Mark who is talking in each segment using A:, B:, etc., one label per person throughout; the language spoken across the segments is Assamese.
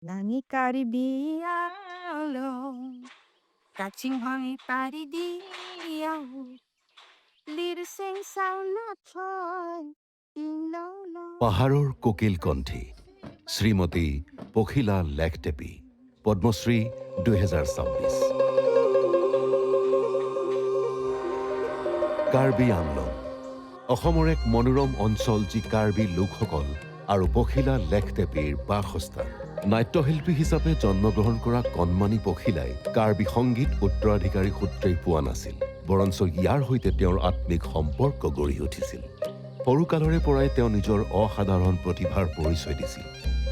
A: Langit Karibialo, catching honey party dio, little sing sound not toy, low low.
B: পাহাৰৰ কোকিল কণ্ঠী শ্ৰীমতী পখিলা লেখটেপী পদ্মশ্ৰী 2026 কাৰ্বি আংলং অসমৰ এক মনোৰম অঞ্চল যি কাৰ্বি লোকসকল আৰু পখিলা লেখটেপীৰ বাসস্থান নাট্যশিল্পী হিচাপে জন্মগ্ৰহণ কৰা কণমানি পখিলাই কাৰ্বি সংগীত উত্তৰাধিকাৰী সূত্ৰে পোৱা নাছিল বৰঞ্চ ইয়াৰ সৈতে তেওঁৰ আত্মিক সম্পৰ্ক গঢ়ি উঠিছিল সৰুকালৰে পৰাই তেওঁ নিজৰ অসাধাৰণ প্ৰতিভাৰ পৰিচয় দিছিল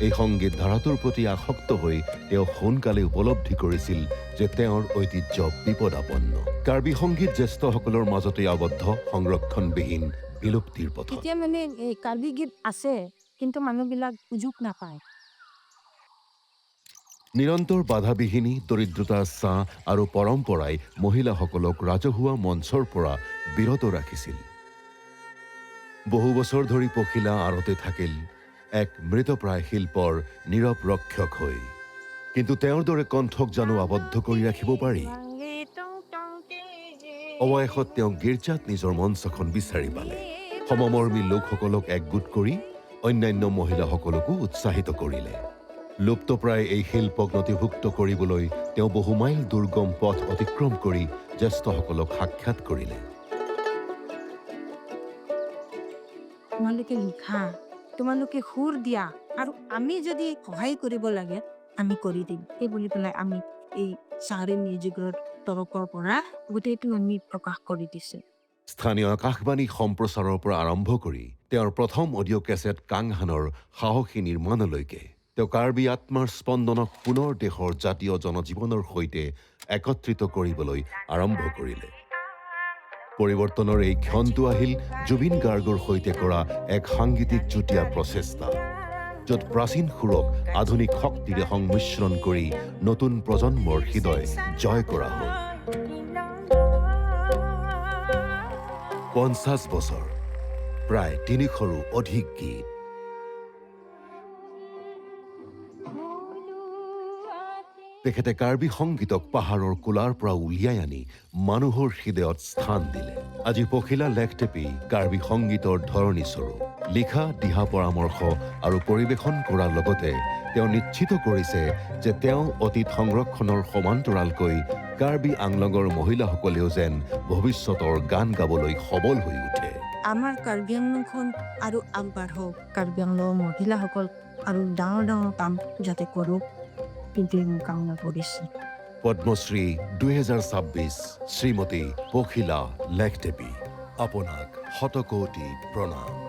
B: এই সংগীত ধাৰাটোৰ প্ৰতি আসক্ত হৈ তেওঁ সোনকালে উপলব্ধি কৰিছিল যে তেওঁৰ ঐতিহ্য বিপদাপন্ন কাৰ্বি সংগীত জ্যেষ্ঠসকলৰ মাজতে আবদ্ধ সংৰক্ষণবিহীন বিলুপ্তিৰ পথত
A: এতিয়া মানে এই কাৰ্বি গীত আছে কিন্তু মানুহবিলাক সুযোগ নাপায়
B: নিৰন্তৰ বাধাবিহীনী দৰিদ্ৰতা চাহ আৰু পৰম্পৰাই মহিলাসকলক ৰাজহুৱা মঞ্চৰ পৰা বিৰত ৰাখিছিল বহু বছৰ ধৰি পখিলা আঁৰতে থাকিল এক মৃতপ্ৰায় শিল্পৰ নীৰৱ ৰক্ষক হৈ কিন্তু তেওঁৰ দৰে কণ্ঠক জানো আবদ্ধ কৰি ৰাখিব পাৰি অৱশেষত তেওঁ গীৰ্জাত নিজৰ মঞ্চখন বিচাৰি পালে সমমৰ্মী লোকসকলক একগোট কৰি অন্যান্য মহিলাসকলকো উৎসাহিত কৰিলে লুপ্তপ্ৰায় এই শিল্পক নথিভুক্ত কৰিবলৈ তেওঁ বহু মাইল দুৰ্গম পথ অতিক্ৰম কৰি জ্যেষ্ঠসকলক সাক্ষাৎ কৰিলে
A: তোমালোকে লিখা তোমালোকে সুৰ দিয়া আৰু আমি যদি সহায় কৰিব লাগে আমি কৰি দিম এই বুলি পেলাই আমি এই চাৰি মিউজিকৰ তৰফৰ পৰা গোটেইটো আমি প্ৰকাশ কৰি দিছে
B: স্থানীয় আকাশবাণী সম্প্ৰচাৰৰ পৰা আৰম্ভ কৰি তেওঁৰ প্ৰথম অডিঅ' কেছেট কাংহানৰ সাহসী নিৰ্মাণলৈকে তেওঁ কাৰ্বি আত্মাৰ স্পন্দনক পুনৰ দেশৰ জাতীয় জনজীৱনৰ সৈতে একত্ৰিত কৰিবলৈ আৰম্ভ কৰিলে পৰিৱৰ্তনৰ এই ক্ষণটো আহিল জুবিন গাৰ্গৰ সৈতে কৰা এক সাংগীতিক যুটীয়া প্ৰচেষ্টা য'ত প্ৰাচীন সুৰক আধুনিক শক্তিৰে সংমিশ্ৰণ কৰি নতুন প্ৰজন্মৰ হৃদয় জয় কৰা হ'ল 50 বছৰ প্ৰায় 300ৰো অধিক গীত তেখেতে কাৰ্বি সংগীতক পাহাৰৰ কোলাৰ পৰা উলিয়াই আনি মানুহৰ হৃদয়ত স্থান দিলে আজি পখিলা লেখটেপী কাৰ্বি সংগীতৰ ধৰণীস্বৰূপ লিখা দিহা পৰামৰ্শ আৰু পৰিৱেশন কৰাৰ লগতে তেওঁ নিশ্চিত কৰিছে যে তেওঁ অতীত সংৰক্ষণৰ সমান্তৰালকৈ কাৰ্বি আংলঙৰ মহিলাসকলেও যেন ভৱিষ্যতৰ গান গাবলৈ সবল হৈ উঠে
A: আমাৰ কাৰ্বি আংলংখন আৰু আগবাঢ়ক কাৰ্বি আংলঙৰ মহিলাসকল আৰু ডাঙৰ ডাঙৰ কাম যাতে কৰক কিন্তু কামনা কৰিছে
B: পদ্মশ্ৰী 2026 শ্ৰীমতী পখিলা লেখটেপী আপোনাক শতকোটি প্ৰণাম